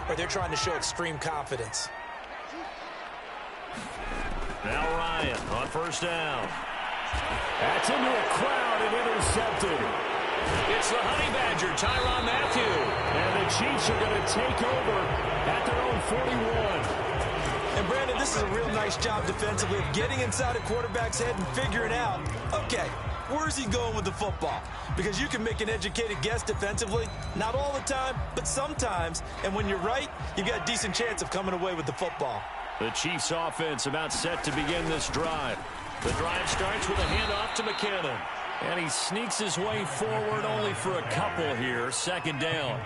or they're trying to show extreme confidence. Now Ryan on first down. That's into a crowd and intercepted. It's the Honey Badger, Tyrann Mathieu. And the Chiefs are going to take over at their own 41. And Brandon, this is a real nice job defensively of getting inside a quarterback's head and figuring out, okay, where's he going with the football? Because you can make an educated guess defensively, not all the time, but sometimes. And when you're right, you've got a decent chance of coming away with the football. The Chiefs offense about set to begin this drive. The drive starts with a handoff to McKinnon. And he sneaks his way forward only for a couple here. Second down.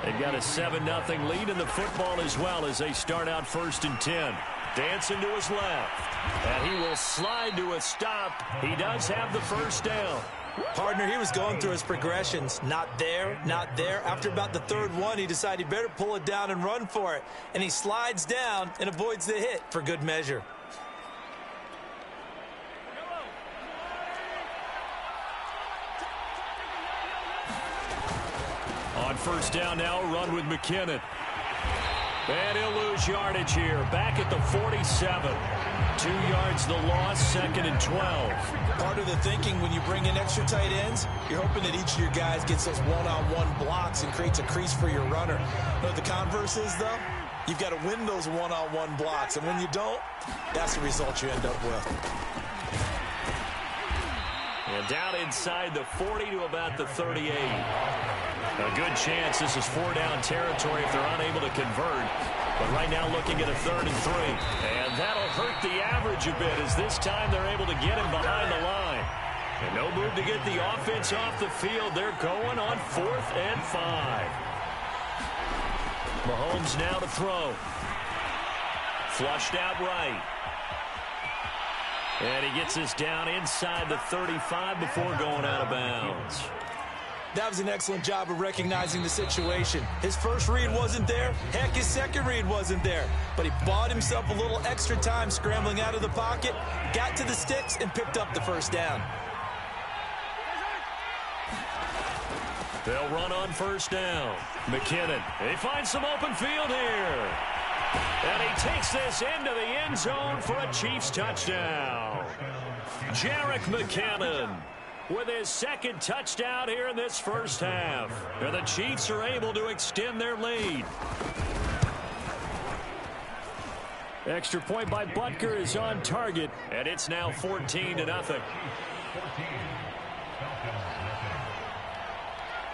They've got a 7-0 lead in the football as well as they start out 1st and 10. Dancing to his left. And he will slide to a stop. He does have the first down. Partner, he was going through his progressions. Not there, not there. After about the third one, he decided he better pull it down and run for it. And he slides down and avoids the hit for good measure. On first down now, run with McKinnon. And he'll lose yardage here. Back at the 47. 2 yards the loss, 2nd and 12. Part of the thinking when you bring in extra tight ends, you're hoping that each of your guys gets those one-on-one blocks and creates a crease for your runner. You know what the converse is, though? You've got to win those one-on-one blocks. And when you don't, that's the result you end up with. And down inside the 40 to about the 38. A good chance this is 4-down territory if they're unable to convert. But right now looking at a 3rd and 3. And that'll hurt the average a bit as this time they're able to get him behind the line. And no move to get the offense off the field. They're going on 4th and 5. Mahomes now to throw. Flushed out right. And he gets us down inside the 35 before going out of bounds. That was an excellent job of recognizing the situation. His first read wasn't there. Heck, his second read wasn't there. But he bought himself a little extra time scrambling out of the pocket, got to the sticks, and picked up the first down. They'll run on first down. McKinnon, he finds some open field here. And he takes this into the end zone for a Chiefs touchdown. Jerick McKinnon with his 2nd touchdown here in this first half. And the Chiefs are able to extend their lead. Extra point by Butker is on target, and it's now 14-0.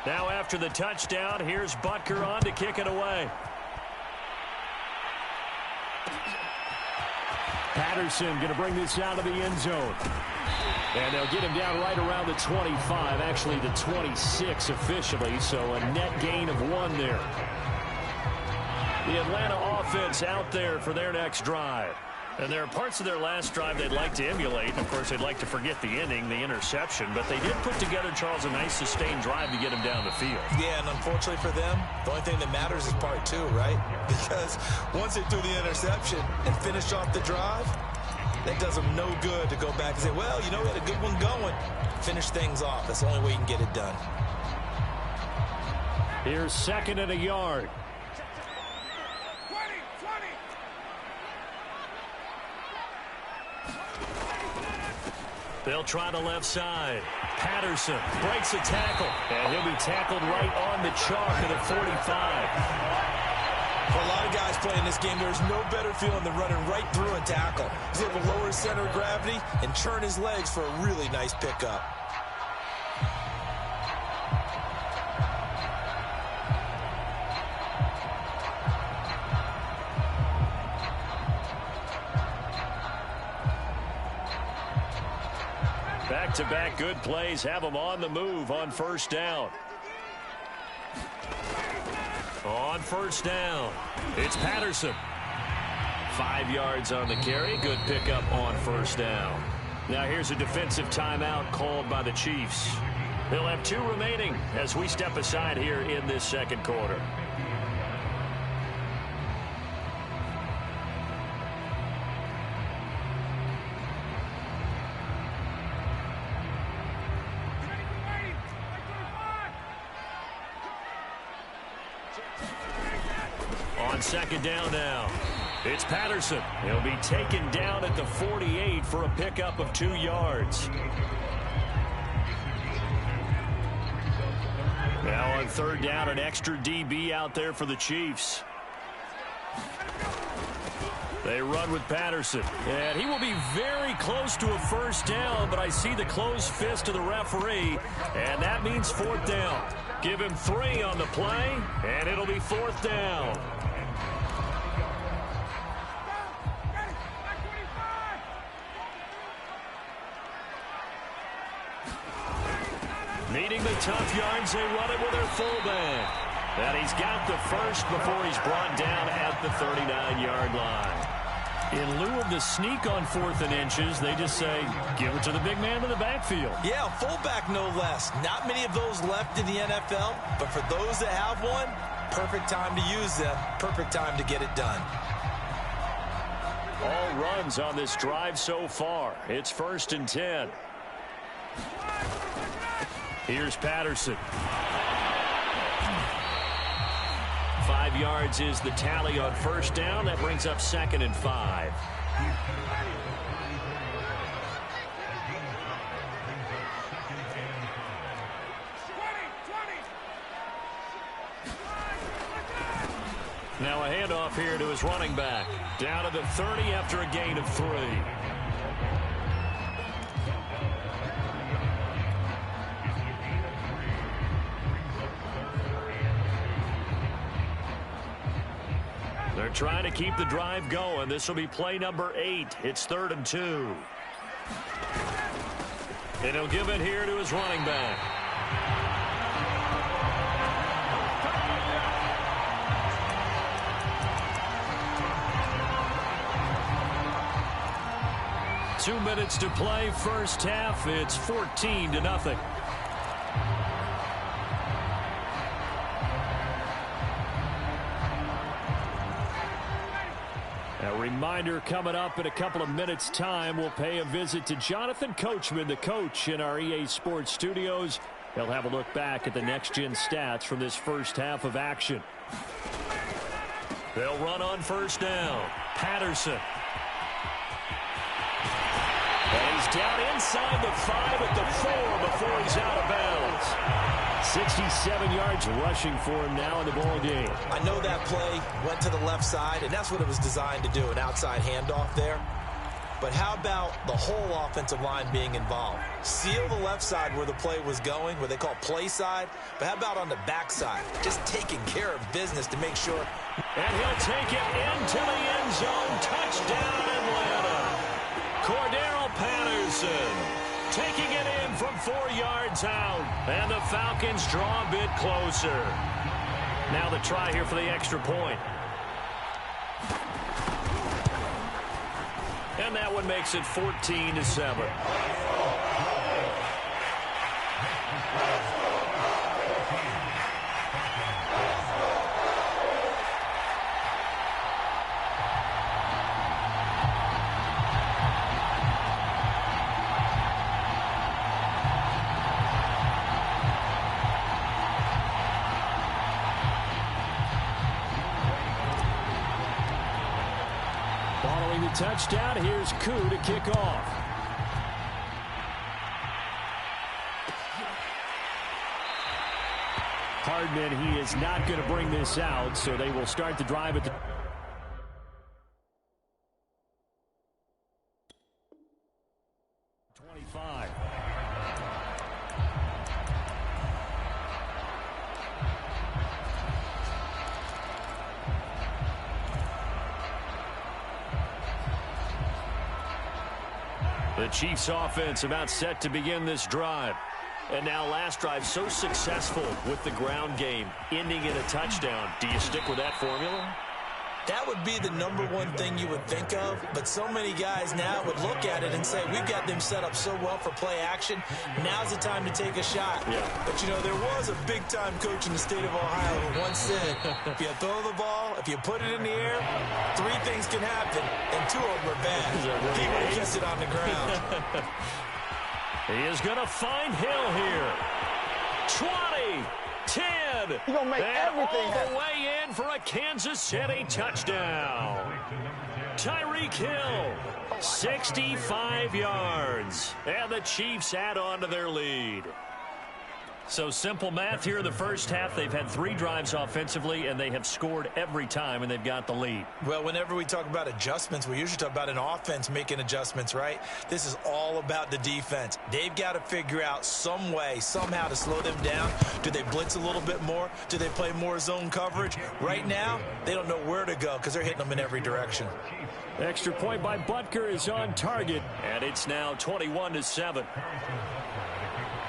Now after the touchdown, here's Butker on to kick it away. Patterson going to bring this out of the end zone. And they'll get him down right around the 25, actually the 26 officially, so a net gain of 1 there. The Atlanta offense out there for their next drive. And there are parts of their last drive they'd like to emulate. Of course, they'd like to forget the inning, the interception, but they did put together, Charles, a nice sustained drive to get him down the field. Yeah, and unfortunately for them, the only thing that matters is part 2, right? Because once they threw the interception and finished off the drive, that does them no good to go back and say, well, you know, we had a good one going. Finish things off. That's the only way you can get it done. Here's 2nd and a yard. 20. They'll try the left side. Patterson breaks a tackle. And he'll be tackled right on the chalk of the 45. For a lot of guys playing this game, there's no better feeling than running right through a tackle. He's able to lower his center of gravity and churn his legs for a really nice pickup. Back-to-back good plays have them on the move on first down. On first down, it's Patterson. 5 yards on the carry. Good pickup on first down. Now here's a defensive timeout called by the Chiefs. They'll have 2 remaining as we step aside here in this second quarter. On second down now, it's Patterson. He'll be taken down at the 48 for a pickup of 2 yards. Now on third down, an extra DB out there for the Chiefs. They run with Patterson, and he will be very close to a first down, but I see the closed fist of the referee, and that means fourth down. Give him 3 on the play, and it'll be fourth down. Needing the tough yards, they run it with their fullback. And he's got the first before he's brought down at the 39-yard line. In lieu of the sneak on 4th and inches, they just say, give it to the big man in the backfield. Yeah, fullback no less. Not many of those left in the NFL, but for those that have one, perfect time to use them, perfect time to get it done. All runs on this drive so far. It's 1st and 10. Here's Patterson. 5 yards is the tally on first down. That brings up 2nd and 5. Now a handoff here to his running back. Down to the 30 after a gain of 3. They're trying to keep the drive going. This will be play number 8. It's 3rd and 2. And he'll give it here to his running back. Two minutes to play, first half. It's 14-0. A reminder coming up in a couple of minutes' time. We'll pay a visit to Jonathan Coachman, the coach in our EA Sports studios. He'll have a look back at the next-gen stats from this first half of action. They'll run on first down. Patterson. And he's down inside the 5 at the 4 before he's out of bounds. 67 yards rushing for him now in the ball game. I know that play went to the left side, and that's what it was designed to do, an outside handoff there. But how about the whole offensive line being involved? Seal the left side where the play was going, where they call play side. But how about on the back side? Just taking care of business to make sure. And he'll take it into the end zone. Touchdown, Atlanta. Cordero Patterson taking it in from 4 yards out. And the Falcons draw a bit closer. Now the try here for the extra point. And that one makes it 14-7. Following the touchdown, here's Koo to kick off. Hardman, he is not going to bring this out, so they will start the drive at the 25. The Chiefs offense about set to begin this drive. And now last drive so successful with the ground game, ending in a touchdown. Do you stick with that formula? That would be the #1 thing you would think of, but so many guys now would look at it and say, we've got them set up so well for play action, now's the time to take a shot. Yeah. But, you know, there was a big-time coach in the state of Ohio who once said, if you throw the ball, if you put it in the air, 3 things can happen, and 2 of them are bad. He would have kept it on the ground. He is going to find Hill here. 20, 10. He's going to make everything all the way in for a Kansas City touchdown. Tyreek Hill, 65 yards. And the Chiefs add on to their lead. So simple math here in the first half. They've had 3 drives offensively, and they have scored every time, and they've got the lead. Well, whenever we talk about adjustments, we usually talk about an offense making adjustments, right? This is all about the defense. They've got to figure out some way, somehow to slow them down. Do they blitz a little bit more? Do they play more zone coverage? Right now, they don't know where to go because they're hitting them in every direction. Extra point by Butker is on target, and it's now 21-7.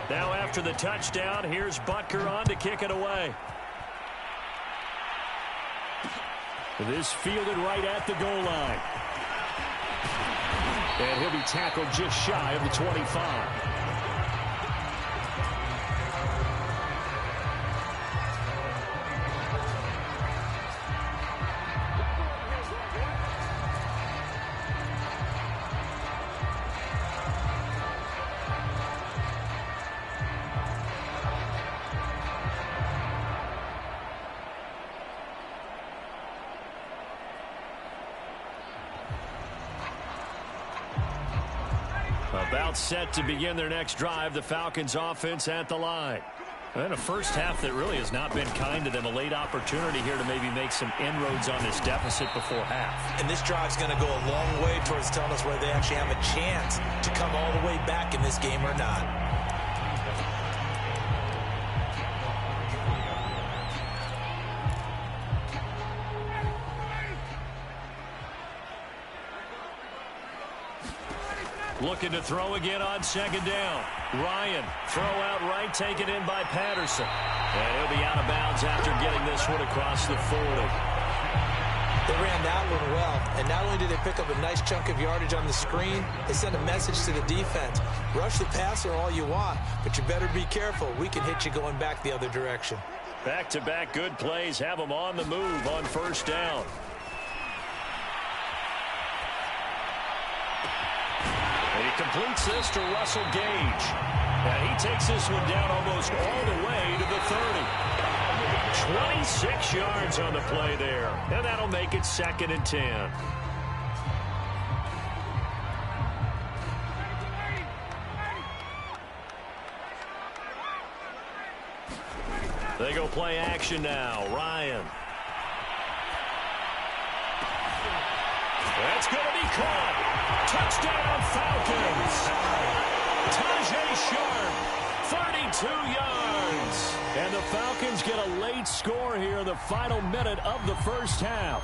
Now after the touchdown, here's Butker on to kick it away. This fielded right at the goal line. And he'll be tackled just shy of the 25. About set to begin their next drive, the Falcons offense at the line. And a first half that really has not been kind to them. A late opportunity here to maybe make some inroads on this deficit before half. And this drive's going to go a long way towards telling us whether they actually have a chance to come all the way back in this game or not. Looking to throw again on second down. Ryan, throw out right, taken in by Patterson. And he'll be out of bounds after getting this one across the 40. They ran that one well, and not only did they pick up a nice chunk of yardage on the screen, they sent a message to the defense. Rush the passer all you want, but you better be careful. We can hit you going back the other direction. Back-to-back good plays have them on the move on first down. And he completes this to Russell Gage. And he takes this one down almost all the way to the 30. 26 yards on the play there. And that'll make it 2nd and 10. They go play action now. Ryan. That's going to be caught. Touchdown, Falcons. Tajay Sharp, 32 yards. And the Falcons get a late score here in the final minute of the first half.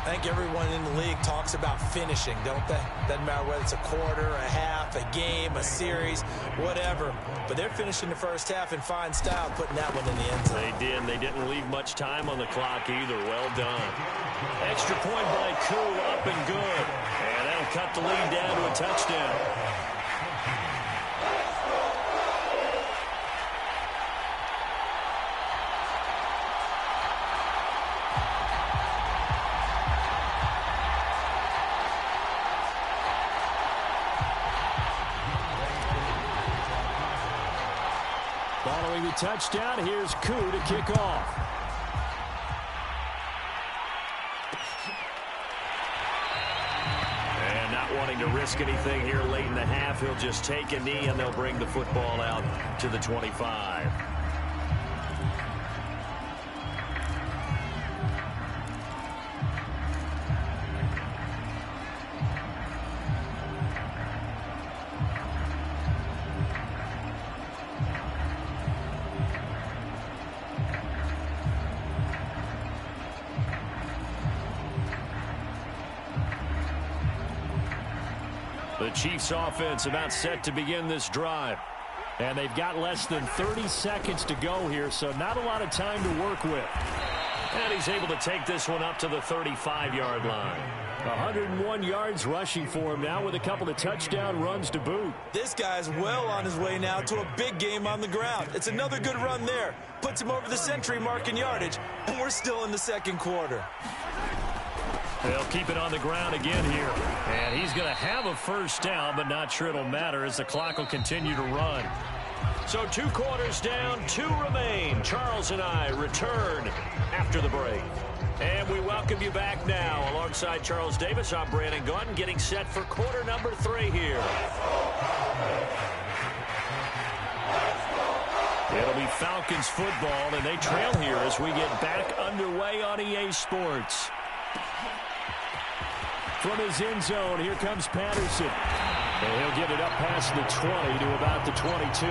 I think everyone in the league talks about finishing, don't they? Doesn't matter whether it's a quarter, a half, a game, a series, whatever. But they're finishing the first half in fine style, putting that one in the end zone. They did. They didn't leave much time on the clock either. Well done. Extra point by Koo, up and good. And that'll cut the lead down to a touchdown. Following the touchdown, here's Koo to kick off. And not wanting to risk anything here late in the half, he'll just take a knee and they'll bring the football out to the 25. The Chiefs offense about set to begin this drive. And they've got less than 30 seconds to go here, so not a lot of time to work with. And he's able to take this one up to the 35-yard line. 101 yards rushing for him now with a couple of touchdown runs to boot. This guy's well on his way now to a big game on the ground. It's another good run there. Puts him over the century mark in yardage, and we're still in the second quarter. They'll keep it on the ground again here. And he's going to have a first down, but not sure it'll matter as the clock will continue to run. So 2 quarters down, 2 remain. Charles and I return after the break. And we welcome you back now. Alongside Charles Davis, I'm Brandon Gaudin, getting set for quarter number 3 here. It'll be Falcons football, and they trail here as we get back underway on EA Sports. From his end zone, here comes Patterson. And he'll get it up past the 20 to about the 22.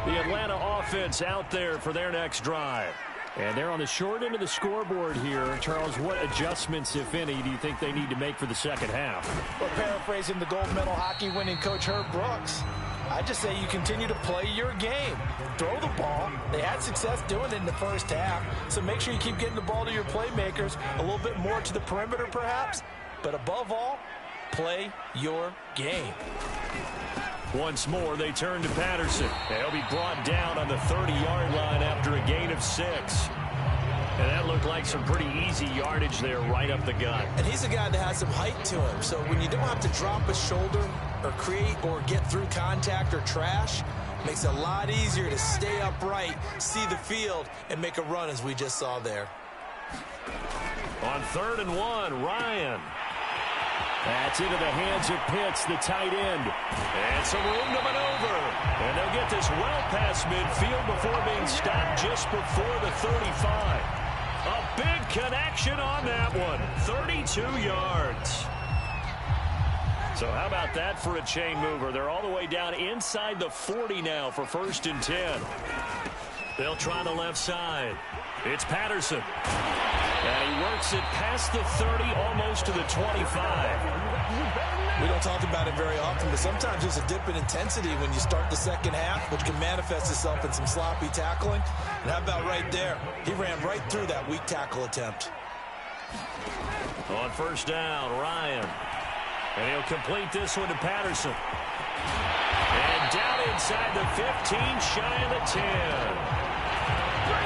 The Atlanta offense out there for their next drive. And they're on the short end of the scoreboard here. Charles, what adjustments, if any, do you think they need to make for the second half? Well, paraphrasing the gold medal hockey winning coach Herb Brooks, I just say you continue to play your game. Throw the ball. They had success doing it in the first half, so make sure you keep getting the ball to your playmakers, a little bit more to the perimeter perhaps, but above all, play your game. Once more, they turn to Patterson. He'll be brought down on the 30-yard line after a gain of 6. And that looked like some pretty easy yardage there right up the gut. And he's a guy that has some height to him, so when you don't have to drop a shoulder or create or get through contact or trash, makes it a lot easier to stay upright, see the field, and make a run as we just saw there. On 3rd and 1, Ryan. That's into the hands of Pitts, the tight end. And some room to maneuver. And they'll get this well past midfield before being stopped just before the 35. A big connection on that one. 32 yards. So how about that for a chain mover? They're all the way down inside the 40 now for 1st and 10. They'll try the left side. It's Patterson. And he works it past the 30, almost to the 25. We don't talk about it very often, but sometimes there's a dip in intensity when you start the second half, which can manifest itself in some sloppy tackling. And how about right there? He ran right through that weak tackle attempt. On 1st down, Ryan. And he'll complete this one to Patterson. And down inside the 15, shy of the 10.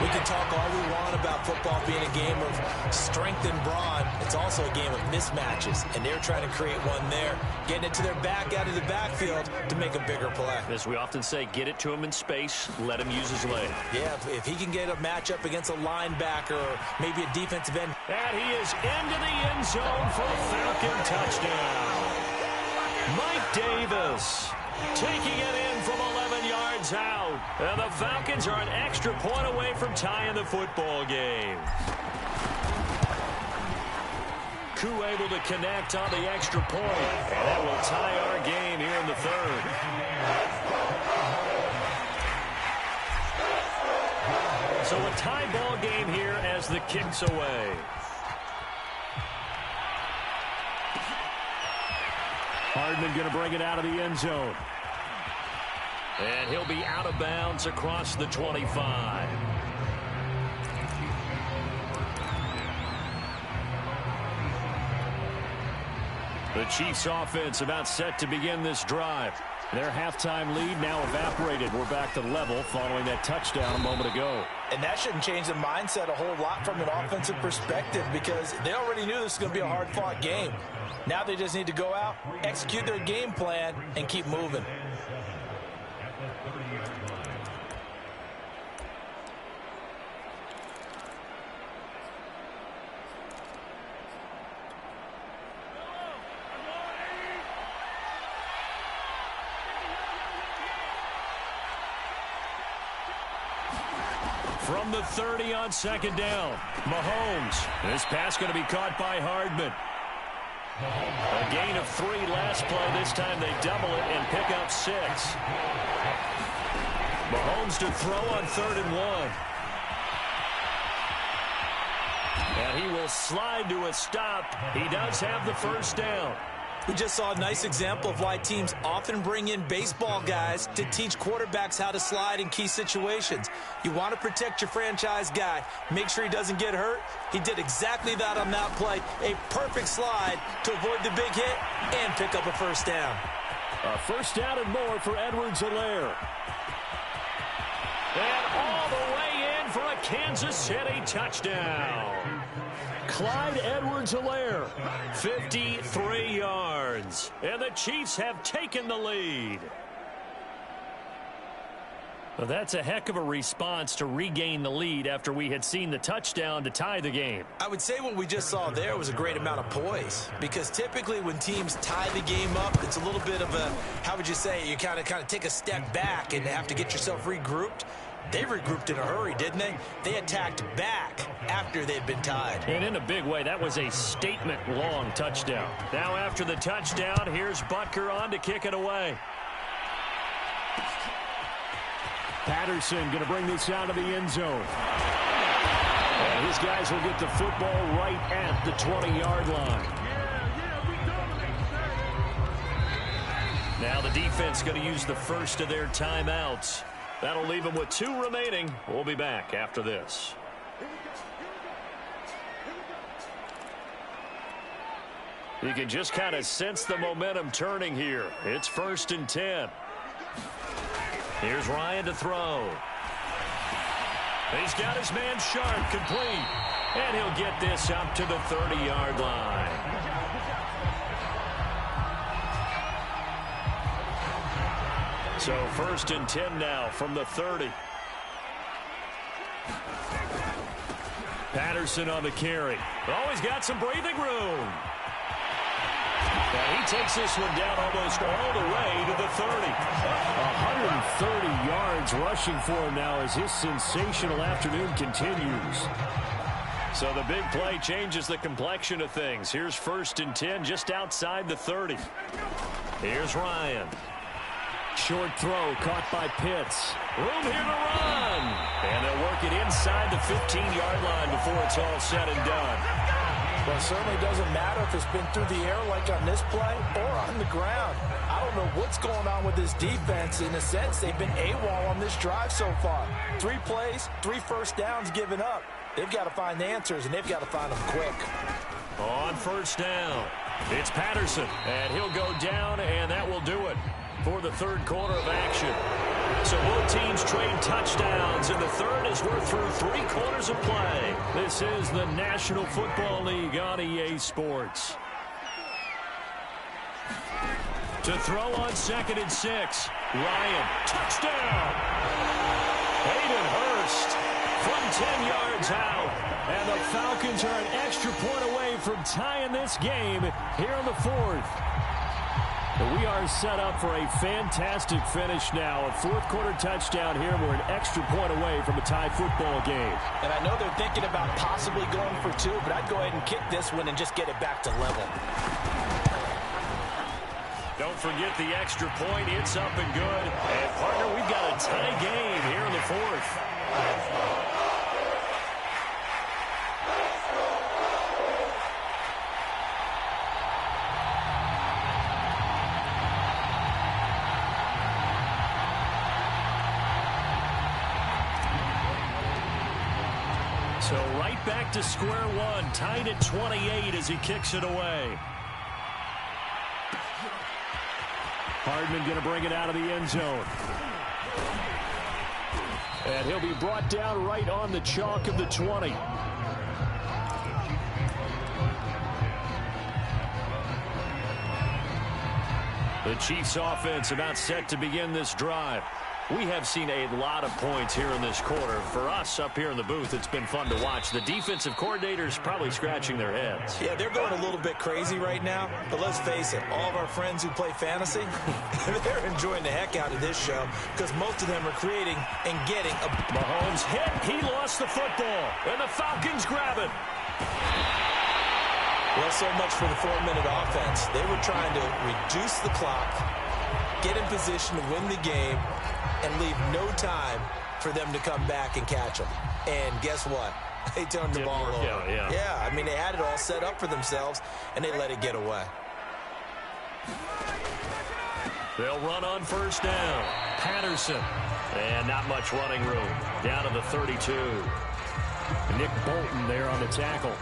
We can talk all we want about football being a game of strength and brawn. It's also a game of mismatches, and they're trying to create one there, getting it to their back out of the backfield to make a bigger play. As we often say, get it to him in space, let him use his leg. Yeah, if he can get a matchup against a linebacker or maybe a defensive end. And he is into the end zone for a Falcon touchdown. Mike Davis taking it in from 11 yards out. And the Falcons are an extra point away from tying the football game. Koo able to connect on the extra point. And that will tie our game here in the 3rd. So a tie ball game here as the kick's away. Hardman going to bring it out of the end zone. And he'll be out of bounds across the 25. The Chiefs offense about set to begin this drive. Their halftime lead now evaporated. We're back to level following that touchdown a moment ago. And that shouldn't change the mindset a whole lot from an offensive perspective because they already knew this was going to be a hard-fought game. Now they just need to go out, execute their game plan, and keep moving. From the 30 on 2nd down, Mahomes. This pass going to be caught by Hardman. A gain of 3 last play. This time they double it and pick up 6. Mahomes to throw on 3rd and 1. And he will slide to a stop. He does have the 1st down. We just saw a nice example of why teams often bring in baseball guys to teach quarterbacks how to slide in key situations. You want to protect your franchise guy. Make sure he doesn't get hurt. He did exactly that on that play. A perfect slide to avoid the big hit and pick up a 1st down. A 1st down and more for Edwards-Helaire. And all the way in for a Kansas City touchdown. Clyde Edwards-Helaire, 53 yards. And the Chiefs have taken the lead. Well, that's a heck of a response to regain the lead after we had seen the touchdown to tie the game. I would say what we just saw there was a great amount of poise, because typically when teams tie the game up, it's a little bit of a, how would you say, you kind of take a step back and have to get yourself regrouped. They regrouped in a hurry, didn't they? They attacked back after they'd been tied. And in a big way, that was a statement-long touchdown. Now after the touchdown, here's Butker on to kick it away. Patterson going to bring this out of the end zone. And his guys will get the football right at the 20-yard line. Now the defense going to use the first of their timeouts. That'll leave them with 2 remaining. We'll be back after this. You can just kind of sense the momentum turning here. It's 1st and 10. Here's Ryan to throw. He's got his man Sharp complete. And he'll get this up to the 30-yard line. So 1st and 10 now from the 30. Patterson on the carry. Oh, he's got some breathing room. And he takes this one down almost all the way to the 30. 130 yards rushing for him now as his sensational afternoon continues. So the big play changes the complexion of things. Here's 1st and 10 just outside the 30. Here's Ryan. Short throw caught by Pitts. Room here to run. And they'll work it inside the 15-yard line before it's all said and done. Well, it certainly doesn't matter if it's been through the air like on this play or on the ground. I don't know what's going on with this defense. In a sense, they've been AWOL on this drive so far. 3 plays, 3 first downs given up. They've got to find the answers, and they've got to find them quick. On 1st down, it's Patterson, and he'll go down, and that will do it for the 3rd quarter of action. So both teams trade touchdowns, and the 3rd as we're through 3 quarters of play. This is the National Football League on EA Sports. To throw on 2nd and 6. Ryan, touchdown! Hayden Hurst from 10 yards out. And the Falcons are an extra point away from tying this game here in the 4th. We are set up for a fantastic finish now. A 4th quarter touchdown here. We're an extra point away from a tie football game. And I know they're thinking about possibly going for 2, but I'd go ahead and kick this one and just get it back to level. Don't forget the extra point. It's up and good. And, partner, we've got a tie game here in the 4th. So right back to square one, tied at 28 as he kicks it away. Hardman going to bring it out of the end zone. And he'll be brought down right on the chalk of the 20. The Chiefs offense about set to begin this drive. We have seen a lot of points here in this quarter. For us up here in the booth, it's been fun to watch. The defensive coordinators probably scratching their heads. Yeah, they're going a little bit crazy right now. But let's face it, all of our friends who play fantasy, they're enjoying the heck out of this show because most of them are creating and getting a... Mahomes hit. He lost the football. And the Falcons grab it. Well, so much for the 4-minute offense. They were trying to reduce the clock, get in position to win the game, and leave no time for them to come back and catch them. And guess what? They turned the ball over. Yeah, I mean, they had it all set up for themselves, and they let it get away. They'll run on 1st down. Patterson. And not much running room. Down to the 32. Nick Bolton there on the tackle.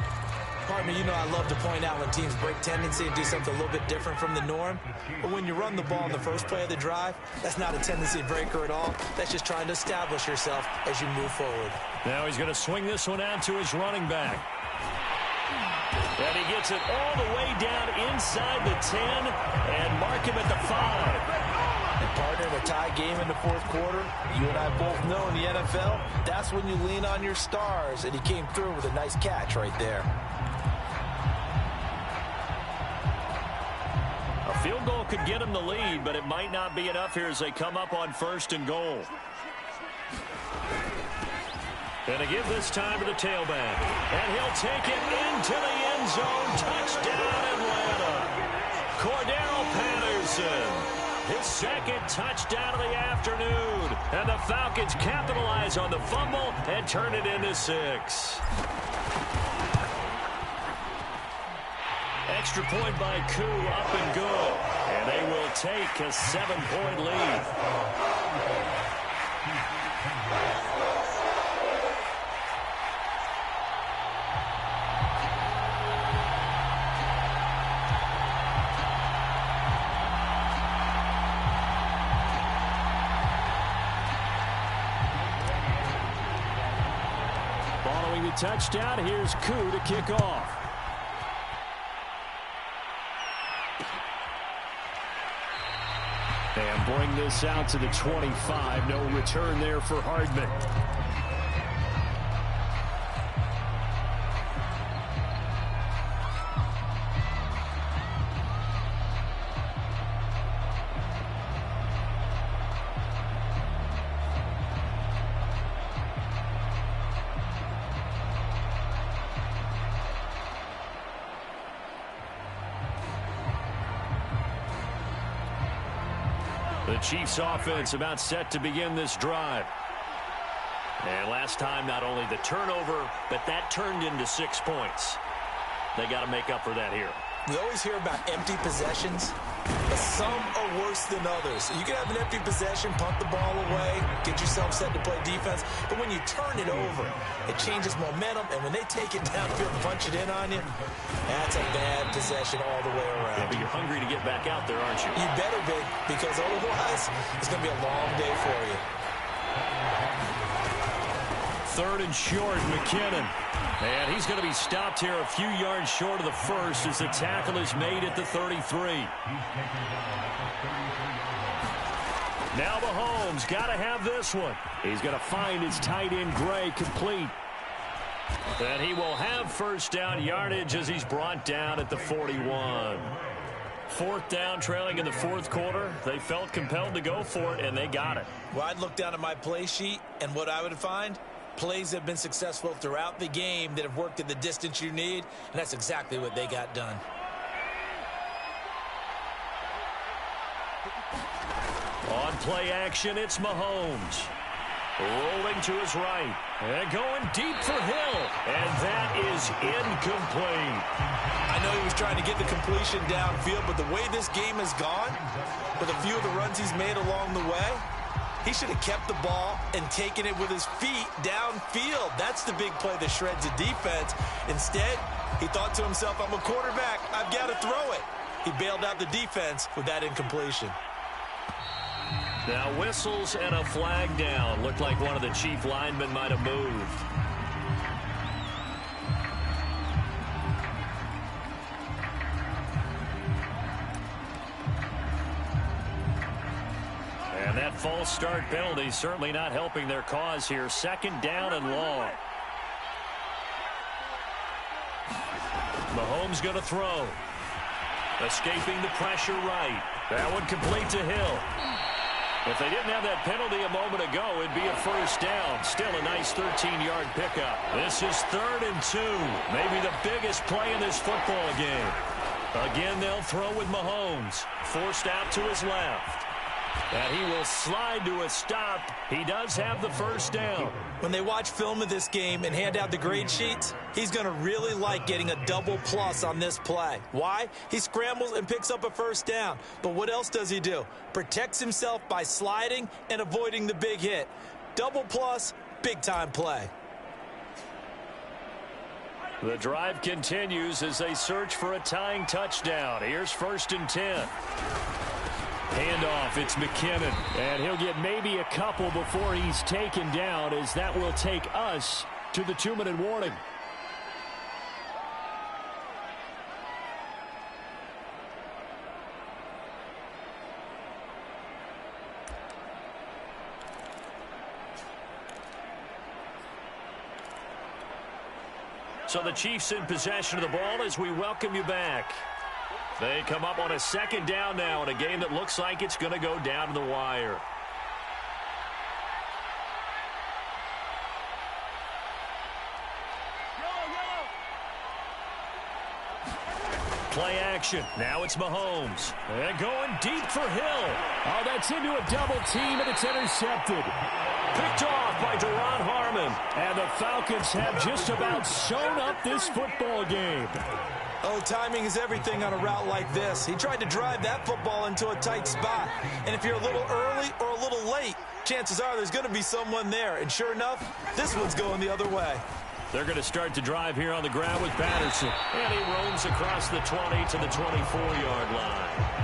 Pardon Jeremy, you know I love to point out when teams break tendency and do something a little bit different from the norm. But when you run the ball in the first play of the drive, that's not a tendency breaker at all. That's just trying to establish yourself as you move forward. Now he's going to swing this one out to his running back. And he gets it all the way down inside the 10 and mark him at the 5. And partner, in a tie game in the fourth quarter, you and I both know in the NFL, that's when you lean on your stars, and he came through with a nice catch right there. A field goal could get him the lead, but it might not be enough here as they come up on 1st and goal. Going to give this time to the tailback. And he'll take it into the end zone. Touchdown, Atlanta. Cordero Patterson, his 2nd touchdown of the afternoon. And the Falcons capitalize on the fumble and turn it into 6. Extra point by Koo, up and good. And they will take a 7-point lead. Following the touchdown, here's Koo to kick off. And bring this out to the 25. No return there for Hardman. The Chiefs offense about set to begin this drive. And last time, not only the turnover, but that turned into 6 points. They got to make up for that here. We always hear about empty possessions, but some are worse than others. You can have an empty possession, punt the ball away, get yourself set to play defense, but when you turn it over, it changes momentum, and when they take it downfield and punch it in on you, that's a bad possession all the way around. Yeah, but you're hungry to get back out there, aren't you? You better be, because otherwise, it's going to be a long day for you. 3rd and short, McKinnon. And he's going to be stopped here a few yards short of the first as the tackle is made at the 33. Now Mahomes got to have this one. He's going to find his tight end Gray complete. And he will have 1st down yardage as he's brought down at the 41. 4th down, trailing in the 4th quarter. They felt compelled to go for it, and they got it. Well, I'd look down at my play sheet, and what I would find, plays have been successful throughout the game that have worked at the distance you need, and that's exactly what they got done. On play action, it's Mahomes. Rolling to his right. And going deep for Hill. And that is incomplete. I know he was trying to get the completion downfield, but the way this game has gone, with a few of the runs he's made along the way, he should have kept the ball and taken it with his feet downfield. That's the big play that shreds the defense. Instead, he thought to himself, I'm a quarterback. I've got to throw it. He bailed out the defense with that incompletion. Now whistles and a flag down. Looked like one of the Chief linemen might have moved. And that false start penalty certainly not helping their cause here. 2nd down and long. Mahomes going to throw. Escaping the pressure right. That one complete to Hill. If they didn't have that penalty a moment ago, it'd be a 1st down. Still a nice 13-yard pickup. This is 3rd and 2. Maybe the biggest play in this football game. Again, they'll throw with Mahomes. Forced out to his left. And he will slide to a stop. He does have the 1st down. When they watch film of this game and hand out the grade sheets, he's going to really like getting a double plus on this play. Why? He scrambles and picks up a 1st down. But what else does he do? Protects himself by sliding and avoiding the big hit. Double plus, big-time play. The drive continues as they search for a tying touchdown. Here's 1st and 10. Handoff, it's McKinnon. And he'll get maybe a couple before he's taken down, as that will take us to the 2-minute warning. So the Chiefs in possession of the ball as we welcome you back. They come up on a 2nd down now in a game that looks like it's going to go down to the wire. Play action. Now it's Mahomes. And going deep for Hill. Oh, that's into a double team, and it's intercepted. Picked off by Duron Harmon. And the Falcons have just about sewn up this football game. Oh, timing is everything on a route like this. He tried to drive that football into a tight spot. And if you're a little early or a little late, chances are there's going to be someone there. And sure enough, this one's going the other way. They're going to start to drive here on the ground with Patterson. And he roams across the 20 to the 24-yard line.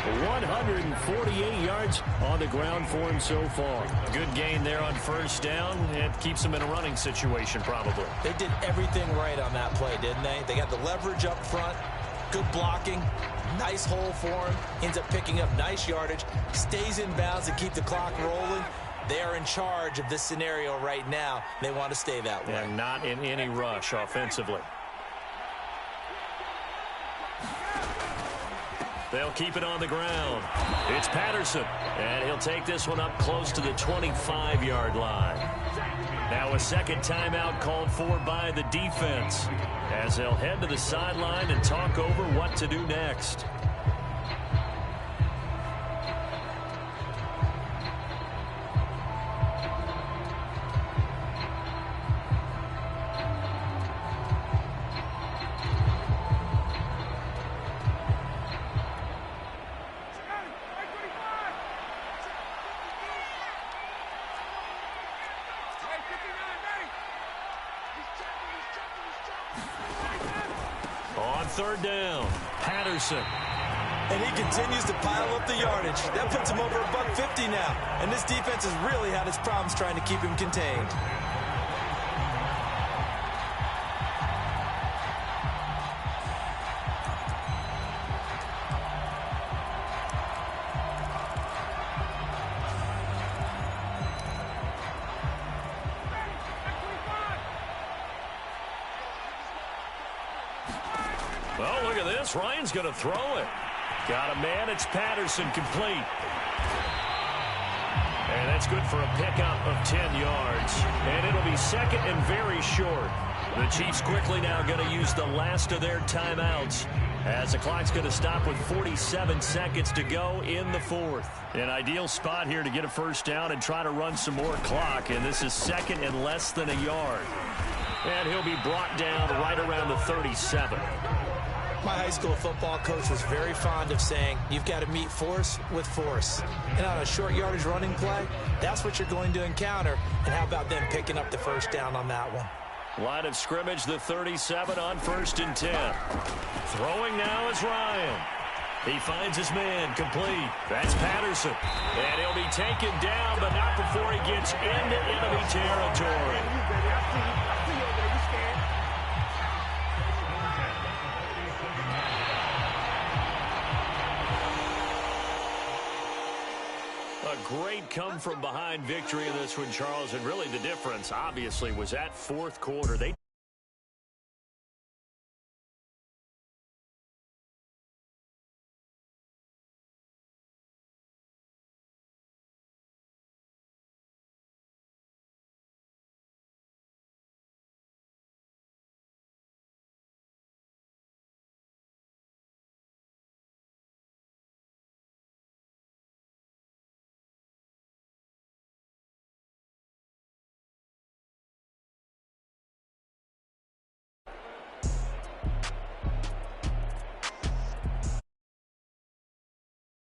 148 yards on the ground for him so far. Good gain there on 1st down. It keeps him in a running situation probably. They did everything right on that play, didn't they? They got the leverage up front, good blocking, nice hole for him, ends up picking up nice yardage, stays in bounds to keep the clock rolling. They are in charge of this scenario right now. They want to stay that way. And not in any rush offensively. They'll keep it on the ground. It's Patterson, and he'll take this one up close to the 25-yard line. Now a 2nd timeout called for by the defense, as they'll head to the sideline and talk over what to do next. On 3rd down, Patterson. And he continues to pile up the yardage. That puts him over $150 now. And this defense has really had its problems trying to keep him contained. Well, look at this. Ryan's going to throw it. Got a man. It's Patterson, complete. And that's good for a pickup of 10 yards. And it'll be 2nd and very short. The Chiefs quickly now going to use the last of their timeouts, as the clock's going to stop with 47 seconds to go in the 4th. An ideal spot here to get a 1st down and try to run some more clock. And this is 2nd and less than a yard. And he'll be brought down right around the 37. My high school football coach was very fond of saying, you've got to meet force with force. And on a short yardage running play, that's what you're going to encounter. And how about them picking up the 1st down on that one? Line of scrimmage, the 37 on 1st and 10. Throwing now is Ryan. He finds his man, complete. That's Patterson. And he'll be taken down, but not before he gets into enemy territory. A great come-from-behind victory in this one, Charles. And really the difference, obviously, was that 4th quarter. They